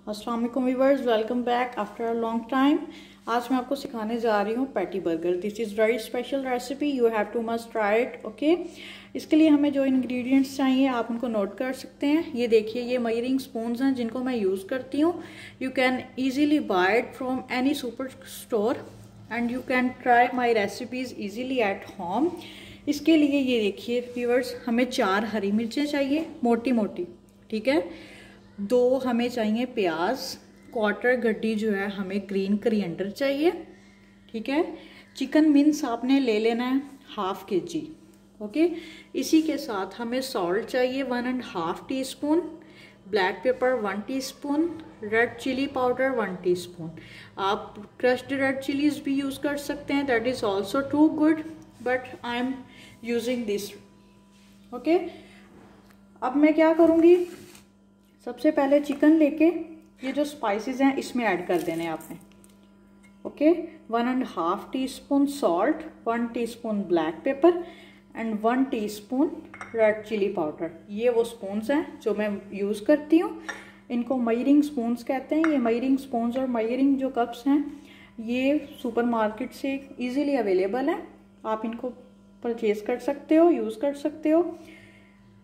अस्सलाम वालेकुम viewers, welcome back after a long time. आज मैं आपको सिखाने जा रही हूँ patty burger. This is very special recipe, you have to must try it. Okay, इसके लिए हमें जो इंग्रेडिएंट्स चाहिए आप उनको नोट कर सकते हैं। ये देखिए, ये मेजरिंग स्पून्स हैं जिनको मैं यूज़ करती हूँ। You can easily buy it from any super store and you can try my recipes easily at home. इसके लिए ये देखिए व्यूअर्स, हमें 4 हरी मिर्चें चाहिए मोटी मोटी, ठीक है। 2 हमें चाहिए प्याज, क्वार्टर गड्डी जो है हमें ग्रीन करिएंडर चाहिए, ठीक है। चिकन मिन्स आपने ले लेना है ½ kg, ओके। इसी के साथ हमें सॉल्ट चाहिए 1½ teaspoon, black pepper 1 teaspoon, red chilli powder 1 teaspoon. आप क्रश्ड रेड चिलीज भी यूज़ कर सकते हैं, that is also too good, but I am using this, okay. अब मैं क्या करूँगी, सबसे पहले चिकन लेके ये जो स्पाइसेस हैं इसमें ऐड कर देने आपने, okay. 1½ teaspoon salt, 1 teaspoon black pepper and 1 teaspoon red chilli powder. ये वो स्पून्स हैं जो मैं यूज़ करती हूँ। इनको मेजरिंग स्पून्स कहते हैं। ये मेजरिंग स्पून्स और मेजरिंग जो कप्स हैं ये सुपरमार्केट से इजीली अवेलेबल हैं। आप इनको परचेज कर सकते हो, यूज़ कर सकते हो।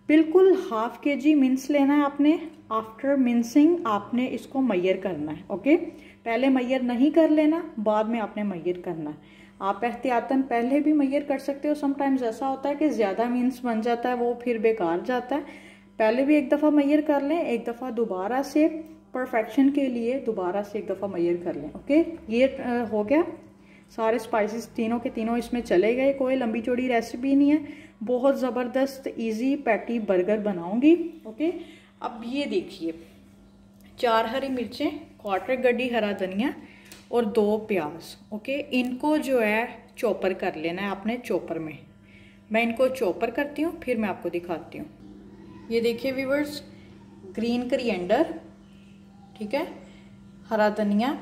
बिल्कुल ½ kg मिन्स लेना है आपने। आफ्टर मिन्सिंग आपने इसको मैयर करना है, ओके। पहले मैयर नहीं कर लेना, बाद में आपने मैयर करना है। आप एहतियातन पहले भी मैयर कर सकते हो। समटाइम्स ऐसा होता है कि ज़्यादा मिन्स बन जाता है, वो फिर बेकार जाता है। पहले भी एक दफ़ा मैयर कर लें, एक दफ़ा दोबारा से परफेक्शन के लिए दोबारा से एक दफ़ा मैयर कर लें, ओके। ये हो गया। सारे स्पाइसेस तीनों के तीनों इसमें चले गए। कोई लंबी चौड़ी रेसिपी नहीं है, बहुत ज़बरदस्त इजी पैटी बर्गर बनाऊंगी, ओके। अब ये देखिए, 4 हरी मिर्चें, क्वार्टर गड्डी हरा धनिया और 2 प्याज, ओके। इनको जो है चॉपर कर लेना है आपने, चॉपर में। मैं इनको चॉपर करती हूँ, फिर मैं आपको दिखाती हूँ। ये देखिए व्यूअर्स, ग्रीन करिएंडर, ठीक है, हरा धनिया,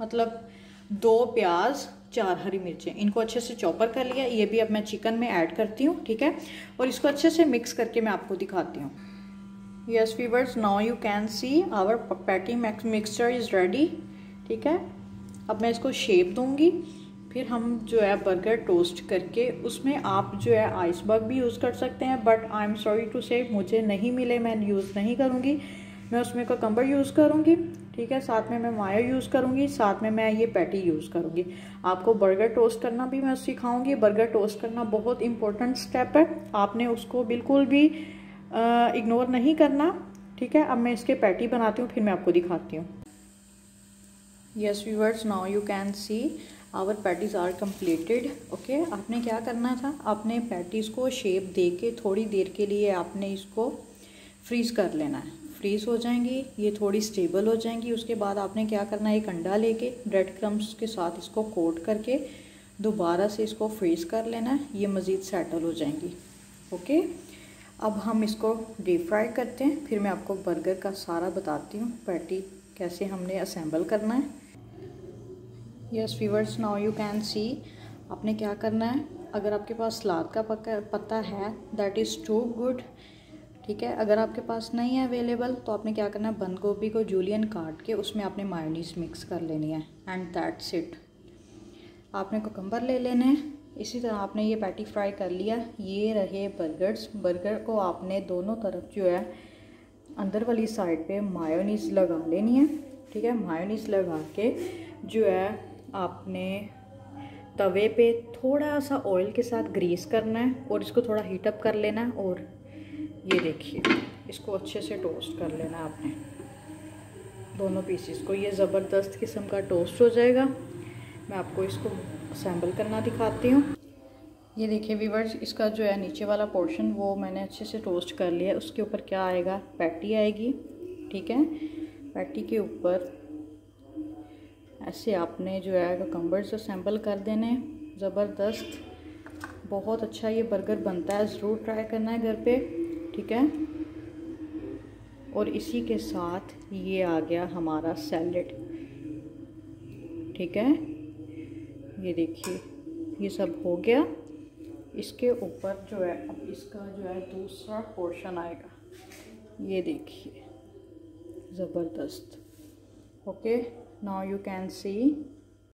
मतलब 2 प्याज, 4 हरी मिर्चें, इनको अच्छे से चॉपर कर लिया। ये भी अब मैं चिकन में ऐड करती हूँ, ठीक है। और इसको अच्छे से मिक्स करके मैं आपको दिखाती हूँ। Yes viewers, now you can see our patty mixture is ready, ठीक है। अब मैं इसको शेप दूंगी, फिर हम जो है बर्गर टोस्ट करके उसमें आप जो है आइसबर्ग भी यूज़ कर सकते हैं, but I am sorry to say मुझे नहीं मिले, मैं यूज़ नहीं करूँगी। मैं उसमें ककम्बर यूज़ करूँगी, ठीक है। साथ में मैं मायो यूज़ करूँगी, साथ में मैं ये पैटी यूज़ करूँगी। आपको बर्गर टोस्ट करना भी मैं सिखाऊंगी। बर्गर टोस्ट करना बहुत इंपॉर्टेंट स्टेप है, आपने उसको बिल्कुल भी इग्नोर नहीं करना, ठीक है। अब मैं इसके पैटी बनाती हूँ, फिर मैं आपको दिखाती हूँ। Yes viewers, now you can see our patties are completed, okay. आपने क्या करना था, आपने पैटीज़ को शेप दे के थोड़ी देर के लिए आपने इसको फ्रीज़ कर लेना है। फ्रीज़ हो जाएंगी, ये थोड़ी स्टेबल हो जाएंगी। उसके बाद आपने क्या करना है, एक अंडा लेके ब्रेड क्रम्स के साथ इसको कोट करके दोबारा से इसको फ्रीज़ कर लेना है। ये मज़ीद सेटल हो जाएंगी, ओके। अब हम इसको डीप फ्राई करते हैं, फिर मैं आपको बर्गर का सारा बताती हूँ, पैटी कैसे हमने असेंबल करना है। Yes viewers, now you can सी आपने क्या करना है। अगर आपके पास सलाद का पत्ता है, दैट इज़ टू गुड, ठीक है। अगर आपके पास नहीं है अवेलेबल, तो आपने क्या करना है, बंद गोभी को जूलियन काट के उसमें आपने मायोनीज मिक्स कर लेनी है, एंड दैट्स इट। आपने कुकम्बर ले लेने हैं। इसी तरह आपने ये पैटी फ्राई कर लिया। ये रहे बर्गर्स। बर्गर को आपने दोनों तरफ जो है अंदर वाली साइड पे मायोनीज लगा लेनी है, ठीक है। मायोनीज लगा के जो है आपने तवे पे थोड़ा सा ऑयल के साथ ग्रीस करना है और इसको थोड़ा हीटअप कर लेना है। और ये देखिए, इसको अच्छे से टोस्ट कर लेना है आपने, दोनों पीसेस को। ये ज़बरदस्त किस्म का टोस्ट हो जाएगा। मैं आपको इसको असेंबल करना दिखाती हूँ। ये देखिए व्यूअर्स, इसका जो है नीचे वाला पोर्शन वो मैंने अच्छे से टोस्ट कर लिया। उसके ऊपर क्या आएगा, पैटी आएगी, ठीक है। पैटी के ऊपर ऐसे आपने जो है ककम्बर्स असेंबल कर देने। ज़बरदस्त, बहुत अच्छा ये बर्गर बनता है, ज़रूर ट्राई करना है घर पे, ठीक है। और इसी के साथ ये आ गया हमारा सैलेड, ठीक है। ये देखिए, ये सब हो गया। इसके ऊपर जो है अब इसका जो है दूसरा पोर्शन आएगा। ये देखिए, ज़बरदस्त, Okay, now you can see